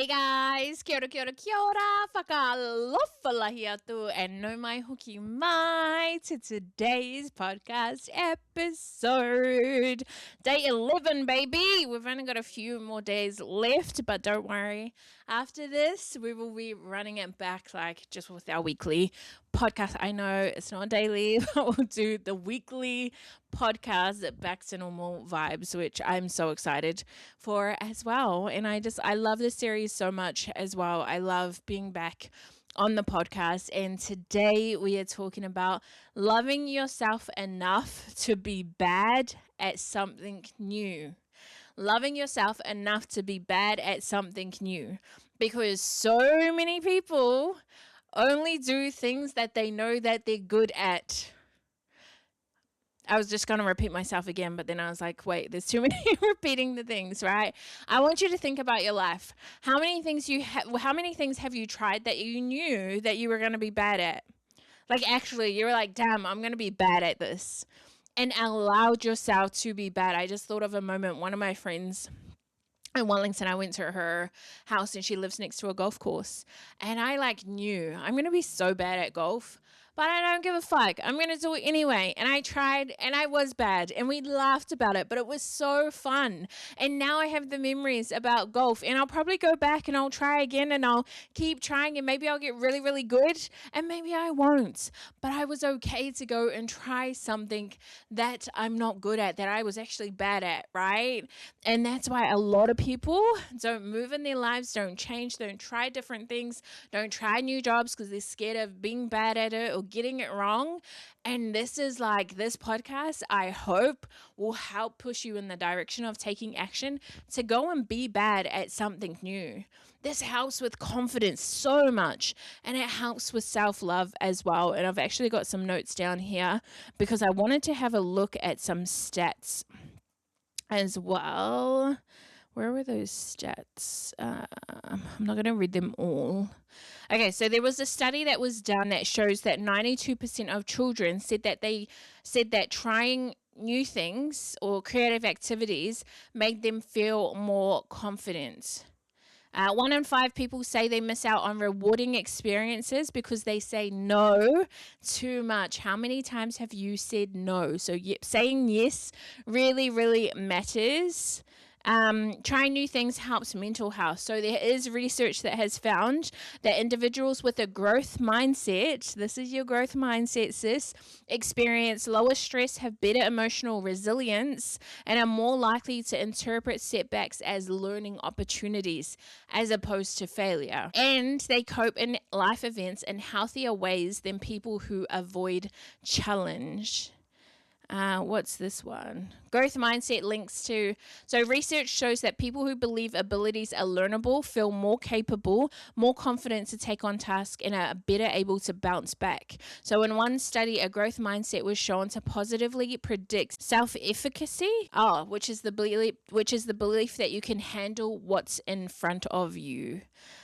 Hey guys, kia ora, whakalofa here tu, and no mai hoki mai to today's podcast episode. Day 11, baby. We've only got a few more days left, but don't worry. After this, we will be running it back like just with our weekly podcast. I know it's not daily, but we'll do the weekly podcast back to normal vibes, which I'm so excited for as well. And I love this series so much as well. I love being back on the podcast. And today we are talking about loving yourself enough to be bad at something new. Loving yourself enough to be bad at something new, because so many people only do things that they know that they're good at. I was just going to repeat myself again, but then I was like, wait, there's too many repeating the things, right? I want you to think about your life. How many things have you tried that you knew that you were going to be bad at? Like, actually, you were like, damn, I'm going to be bad at this, and allowed yourself to be bad. I just thought of a moment. One of my friends in Wellington, I went to her house and she lives next to a golf course. And I knew I'm going to be so bad at golf, but I don't give a fuck. I'm going to do it anyway. And I tried and I was bad and we laughed about it, but it was so fun. And now I have the memories about golf, and I'll probably go back and I'll try again and I'll keep trying, and maybe I'll get really, really good and maybe I won't. But I was okay to go and try something that I'm not good at, that I was actually bad at, right? And that's why a lot of people don't move in their lives, don't change, don't try different things, don't try new jobs because they're scared of being bad at it or getting it wrong. And this podcast, I hope, will help push you in the direction of taking action to go and be bad at something new. This helps with confidence so much, and it helps with self-love as well. And I've actually got some notes down here because I wanted to have a look at some stats as well. Where were those stats? I'm not going to read them all. Okay, so there was a study that was done that shows that 92% of children said that trying new things or creative activities made them feel more confident. 1 in 5 people say they miss out on rewarding experiences because they say no too much. How many times have you said no? So saying yes really, really matters. Trying new things helps mental health. So there is research that has found that individuals with a growth mindset, this is your growth mindset, sis, experience lower stress, have better emotional resilience, and are more likely to interpret setbacks as learning opportunities as opposed to failure. And they cope in life events in healthier ways than people who avoid challenge. What's this one? Growth mindset links to, so research shows that people who believe abilities are learnable feel more capable, more confident to take on tasks, and are better able to bounce back. So in one study, a growth mindset was shown to positively predict self-efficacy, which is the belief that you can handle what's in front of you.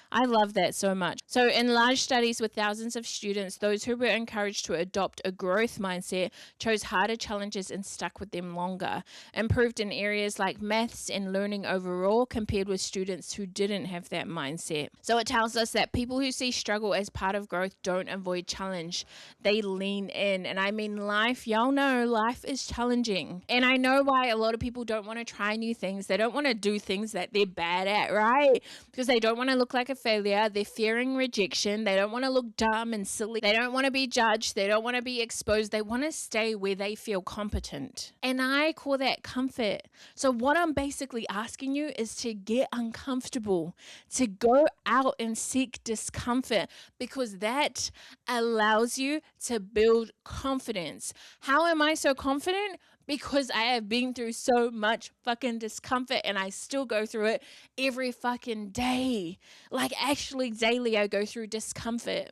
I love that so much. So in large studies with thousands of students, those who were encouraged to adopt a growth mindset chose harder challenges and stuck with them longer, improved in areas like maths and learning overall compared with students who didn't have that mindset. So it tells us that people who see struggle as part of growth don't avoid challenge. They lean in. And I mean, y'all know life is challenging. And I know why a lot of people don't want to try new things. They don't want to do things that they're bad at, right? Because they don't want to look like a failure. They're fearing rejection. They don't want to look dumb and silly. They don't want to be judged. They don't want to be exposed. They want to stay where they feel competent. And I call that comfort. So what I'm basically asking you is to get uncomfortable, to go out and seek discomfort, because that allows you to build confidence. How am I so confident? Because I have been through so much fucking discomfort, and I still go through it every fucking day. Like, actually daily I go through discomfort.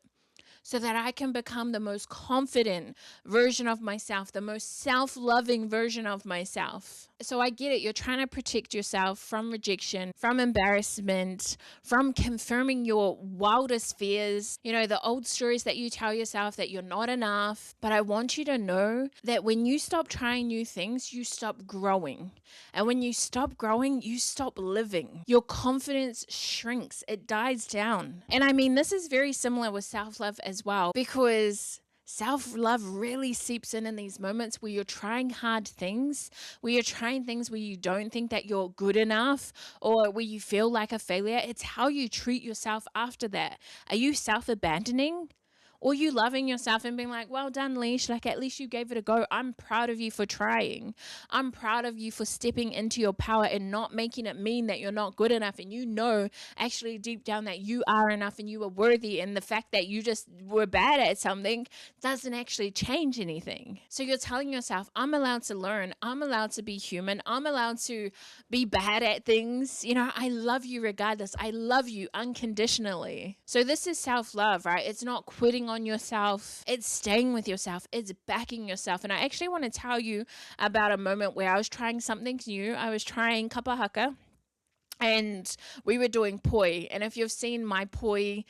so that I can become the most confident version of myself, the most self-loving version of myself. So I get it. You're trying to protect yourself from rejection, from embarrassment, from confirming your wildest fears, the old stories that you tell yourself that you're not enough. But I want you to know that when you stop trying new things, you stop growing. And when you stop growing, you stop living. Your confidence shrinks, it dies down. And I mean, this is very similar with self-love as well, because self-love really seeps in these moments where you're trying hard things, where you're trying things where you don't think that you're good enough or where you feel like a failure. It's how you treat yourself after that. Are you self-abandoning? Or you loving yourself and being like, well done, Leash. Like, at least you gave it a go. I'm proud of you for trying. I'm proud of you for stepping into your power and not making it mean that you're not good enough. And actually deep down that you are enough and you are worthy. And the fact that you just were bad at something doesn't actually change anything. So you're telling yourself, I'm allowed to learn. I'm allowed to be human. I'm allowed to be bad at things. I love you regardless. I love you unconditionally. So this is self-love, right? It's not quitting on yourself. It's staying with yourself. It's backing yourself. And I actually want to tell you about a moment where I was trying something new. I was trying kapa haka. And we were doing poi. And if you've seen my poi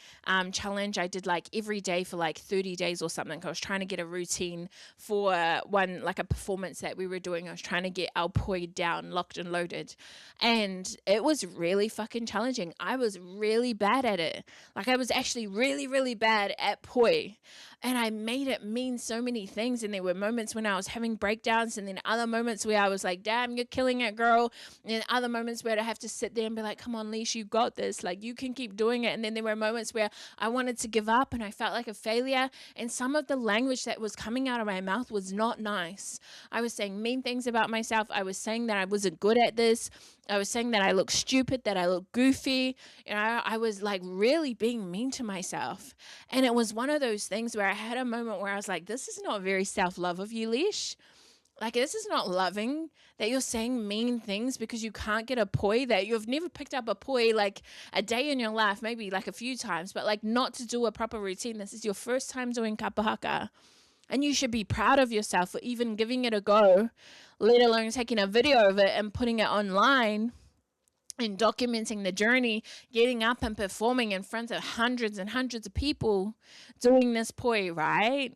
challenge, I did like every day for like 30 days or something. I was trying to get a routine for like a performance that we were doing. I was trying to get our poi down, locked and loaded. And it was really fucking challenging. I was really bad at it. Like, I was actually really, really bad at poi. And I made it mean so many things. And there were moments when I was having breakdowns, and then other moments where I was like, damn, you're killing it, girl. And then other moments where I have to sit there and be like, come on, Leash, you got this. Like, you can keep doing it. And then there were moments where I wanted to give up and I felt like a failure. And some of the language that was coming out of my mouth was not nice. I was saying mean things about myself. I was saying that I wasn't good at this. I was saying that I look stupid, that I look goofy. I was like really being mean to myself. And it was one of those things where I had a moment where I was like, this is not very self-love of you, Leash. Like, this is not loving, that you're saying mean things because you can't get a poi, that you've never picked up a poi like a day in your life, maybe like a few times, but like not to do a proper routine. This is your first time doing kapa haka. And you should be proud of yourself for even giving it a go, let alone taking a video of it and putting it online and documenting the journey, getting up and performing in front of hundreds and hundreds of people doing this poi, right?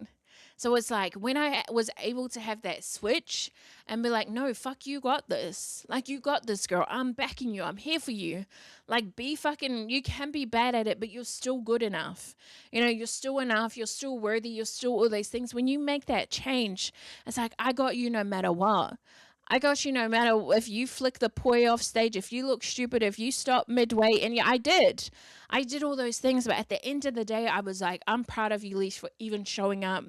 So it's like when I was able to have that switch and be like, no, fuck, you got this. Like, you got this, girl. I'm backing you. I'm here for you. Like, you can be bad at it, but you're still good enough. You're still enough. You're still worthy. You're still all these things. When you make that change, it's like, I got you no matter what. I got you no matter if you flick the poi off stage, if you look stupid, if you stop midway. And yeah, I did all those things. But at the end of the day, I was like, I'm proud of you, Leash, for even showing up,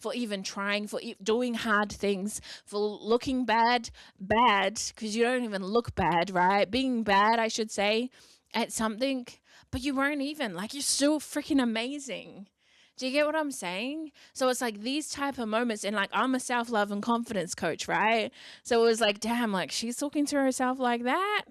for even trying, for doing hard things, for looking bad, because you don't even look bad, right? Being bad, I should say, at something, but you weren't even. Like, you're still freaking amazing. Do you get what I'm saying? So it's like these type of moments, and like, I'm a self-love and confidence coach, right? So it was like, damn, like, she's talking to herself like that.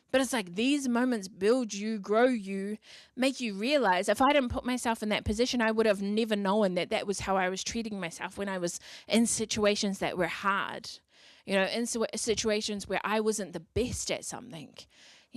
But it's like these moments build you, grow you, make you realize if I didn't put myself in that position, I would have never known that that was how I was treating myself when I was in situations that were hard, in situations where I wasn't the best at something.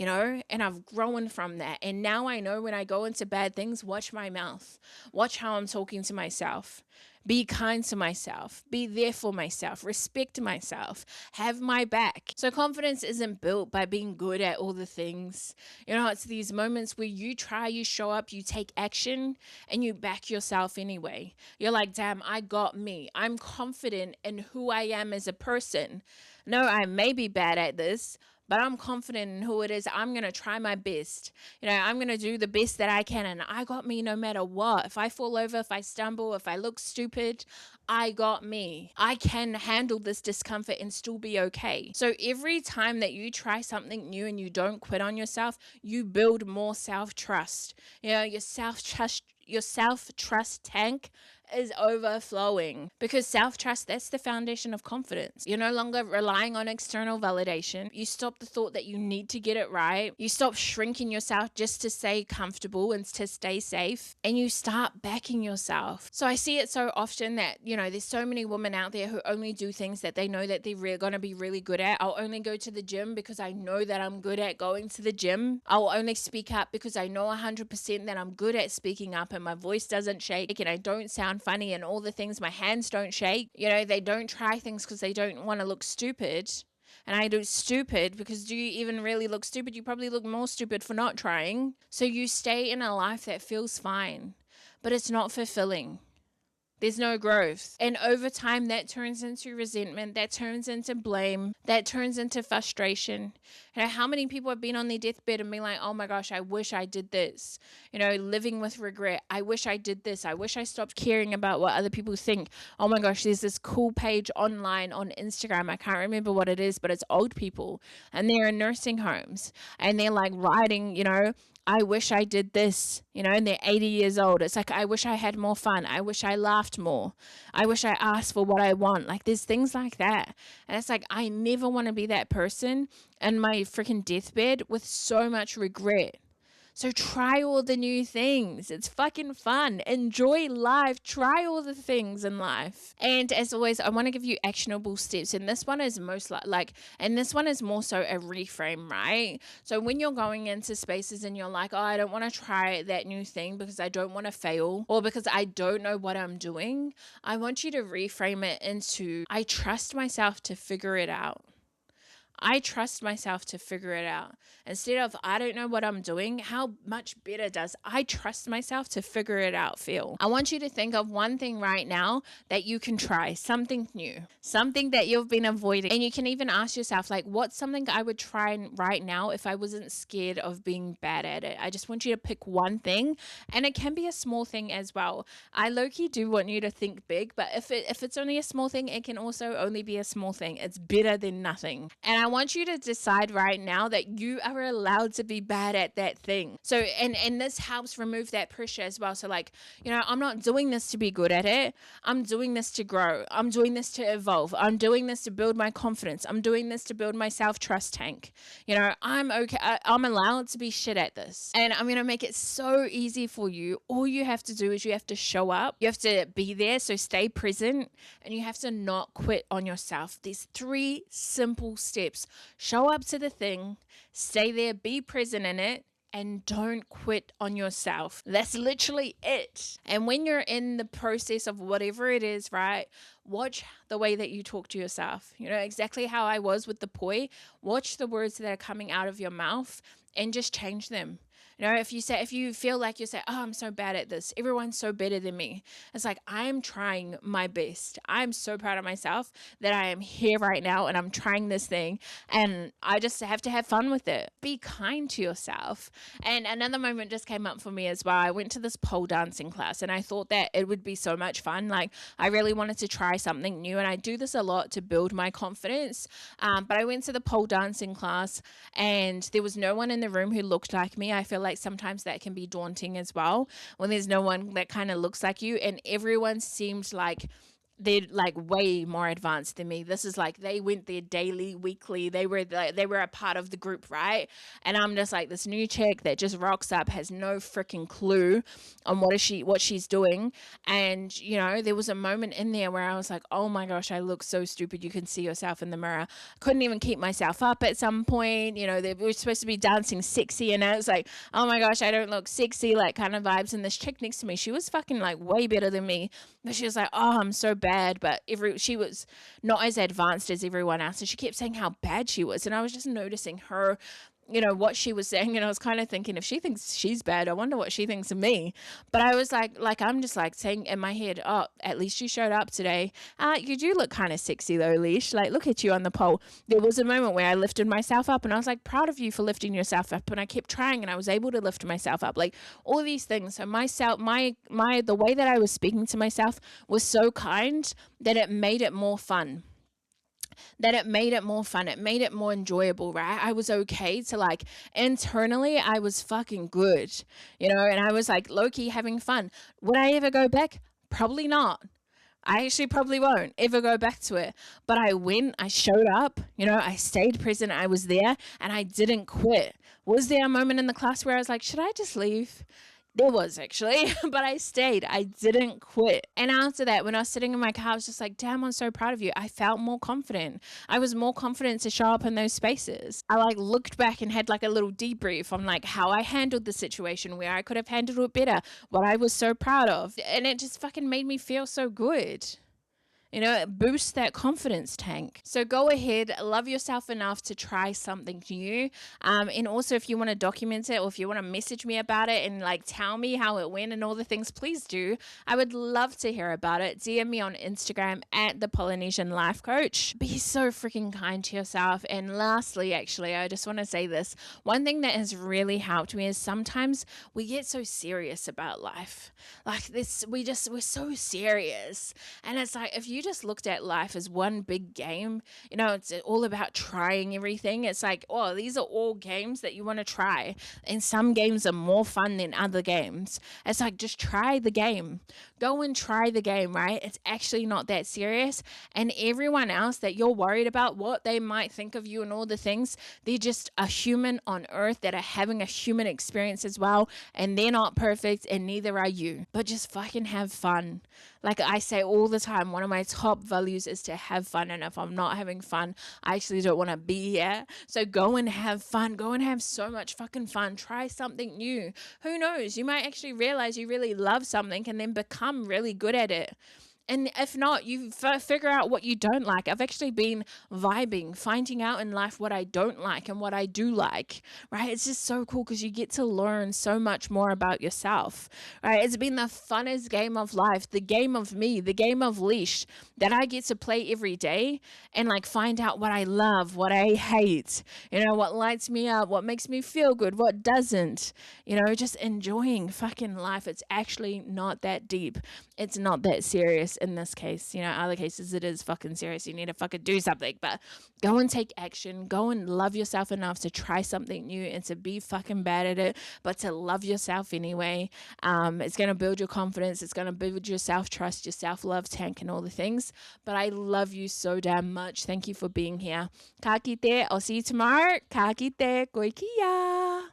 And I've grown from that. And now I know when I go into bad things, watch my mouth, watch how I'm talking to myself, be kind to myself, be there for myself, respect myself, have my back. So confidence isn't built by being good at all the things. It's these moments where you try, you show up, you take action, and you back yourself anyway. You're like, damn, I got me. I'm confident in who I am as a person. No, I may be bad at this, but I'm confident in who it is. I'm going to try my best. I'm going to do the best that I can. And I got me no matter what. If I fall over, if I stumble, if I look stupid, I got me. I can handle this discomfort and still be okay. So every time that you try something new and you don't quit on yourself, you build more self-trust. Your self-trust tank is overflowing, because self-trust, that's the foundation of confidence. You're no longer relying on external validation. You stop the thought that you need to get it right. You stop shrinking yourself just to stay comfortable and to stay safe, and you start backing yourself. So I see it so often that, there's so many women out there who only do things that they know that they're going to be really good at. I'll only go to the gym because I know that I'm good at going to the gym. I'll only speak up because I know 100% that I'm good at speaking up and my voice doesn't shake and I don't sound funny and all the things. My hands don't shake. They don't try things because they don't want to look stupid. And I do stupid because, do you even really look stupid? You probably look more stupid for not trying. So you stay in a life that feels fine, but it's not fulfilling. There's no growth. And over time, that turns into resentment, that turns into blame, that turns into frustration. How many people have been on their deathbed and been like, oh my gosh, I wish I did this. Living with regret. I wish I did this. I wish I stopped caring about what other people think. Oh my gosh, there's this cool page online on Instagram. I can't remember what it is, but it's old people and they're in nursing homes and they're like writing, I wish I did this, and they're 80 years old. It's like, I wish I had more fun. I wish I laughed more. I wish I asked for what I want. Like, there's things like that. And it's like, I never want to be that person in my freaking deathbed with so much regret. So try all the new things. It's fucking fun. Enjoy life. Try all the things in life. And as always, I want to give you actionable steps. And this one is this one is more so a reframe, right? So when you're going into spaces and you're like, oh, I don't want to try that new thing because I don't want to fail or because I don't know what I'm doing, I want you to reframe it into, I trust myself to figure it out. I trust myself to figure it out. Instead of, I don't know what I'm doing, how much better does I trust myself to figure it out feel? I want you to think of one thing right now that you can try, something new, something that you've been avoiding. And you can even ask yourself, like, what's something I would try right now if I wasn't scared of being bad at it? I just want you to pick one thing, and it can be a small thing as well. I low-key do want you to think big, but if it's only a small thing, it can also only be a small thing. It's better than nothing. And I want you to decide right now that you are allowed to be bad at that thing. So, and this helps remove that pressure as well. So like, I'm not doing this to be good at it. I'm doing this to grow. I'm doing this to evolve. I'm doing this to build my confidence. I'm doing this to build my self-trust tank. I'm okay. I'm allowed to be shit at this. And I'm going to make it so easy for you. All you have to do is you have to show up. You have to be there. So stay present, and you have to not quit on yourself. These 3 simple steps. Show up to the thing, stay there, be present in it, and don't quit on yourself. That's literally it. And when you're in the process of whatever it is, right, watch the way that you talk to yourself. Exactly how I was with the poi. Watch the words that are coming out of your mouth and just change them. If you feel like you say, oh, I'm so bad at this, everyone's so better than me. It's like, I'm trying my best. I'm so proud of myself that I am here right now and I'm trying this thing, and I just have to have fun with it. Be kind to yourself. And another moment just came up for me as well. I went to this pole dancing class and I thought that it would be so much fun. Like, I really wanted to try something new, and I do this a lot to build my confidence. But I went to the pole dancing class and there was no one in the room who looked like me. I feel like sometimes that can be daunting as well when there's no one that kind of looks like you, and everyone seemed like they're like way more advanced than me. This is like, they went there daily, weekly. They were a part of the group, right? And I'm just like this new chick that just rocks up, has no freaking clue on what she's doing. And there was a moment in there where I was like, oh my gosh, I look so stupid. You can see yourself in the mirror. Couldn't even keep myself up at some point. They were supposed to be dancing sexy, and I was like, oh my gosh, I don't look sexy, like kind of vibes. And this chick next to me, she was fucking like way better than me, but she was like, oh, I'm so bad. But she was not as advanced as everyone else, and she kept saying how bad she was. And I was just noticing her what she was saying, and I was kind of thinking, if she thinks she's bad, I wonder what she thinks of me. But I was like I'm just like saying in my head, oh, at least you showed up today. You do look kind of sexy though, Leash. Like, look at you on the pole. There was a moment where I lifted myself up, and I was like proud of you for lifting yourself up, and I kept trying, and I was able to lift myself up. Like, all these things. So the way that I was speaking to myself was so kind that it made it more fun. It made it more enjoyable, right? I was okay to, like, internally, I was fucking good, and I was like low-key having fun. Would I ever go back? Probably not. I actually probably won't ever go back to it. But I went, I showed up, I stayed present, I was there, and I didn't quit. Was there a moment in the class where I was like, should I just leave? There was, actually, but I stayed. I didn't quit. And after that, when I was sitting in my car, I was just like, damn, I'm so proud of you. I felt more confident. I was more confident to show up in those spaces. I like looked back and had like a little debrief on like how I handled the situation, where I could have handled it better, what I was so proud of. And it just fucking made me feel so good. It boosts that confidence tank. So go ahead, love yourself enough to try something new. And also, if you want to document it, or if you want to message me about it and like tell me how it went and all the things, please do. I would love to hear about it. DM me on Instagram at the Polynesian Life Coach. Be so freaking kind to yourself. And lastly, actually, I just want to say this. One thing that has really helped me is sometimes we get so serious about life. Like this, we're so serious. And it's like, if you just looked at life as one big game, it's all about trying everything. It's like, oh, these are all games that you want to try. And some games are more fun than other games. It's like, just try the game. Go and try the game, right? It's actually not that serious. And everyone else that you're worried about, what they might think of you and all the things, they're just a human on earth that are having a human experience as well. And they're not perfect, and neither are you. But just fucking have fun. Like I say all the time, one of my top values is to have fun. And if I'm not having fun, I actually don't want to be here. So go and have fun. Go and have so much fucking fun. Try something new. Who knows? You might actually realize you really love something and then become really good at it. And if not, you figure out what you don't like. I've actually been vibing, finding out in life what I don't like and what I do like, right? It's just so cool because you get to learn so much more about yourself, right? It's been the funnest game of life, the game of me, the game of Leash that I get to play every day and like find out what I love, what I hate, what lights me up, what makes me feel good, what doesn't, just enjoying fucking life. It's actually not that deep. It's not that serious in this case. Other cases it is fucking serious. You need to fucking do something, but go and take action. Go and love yourself enough to try something new and to be fucking bad at it, but to love yourself anyway. It's going to build your confidence. It's going to build your self-trust, your self-love tank and all the things. But I love you so damn much. Thank you for being here. Ka kite. I'll see you tomorrow. Ka kite. Koe kia.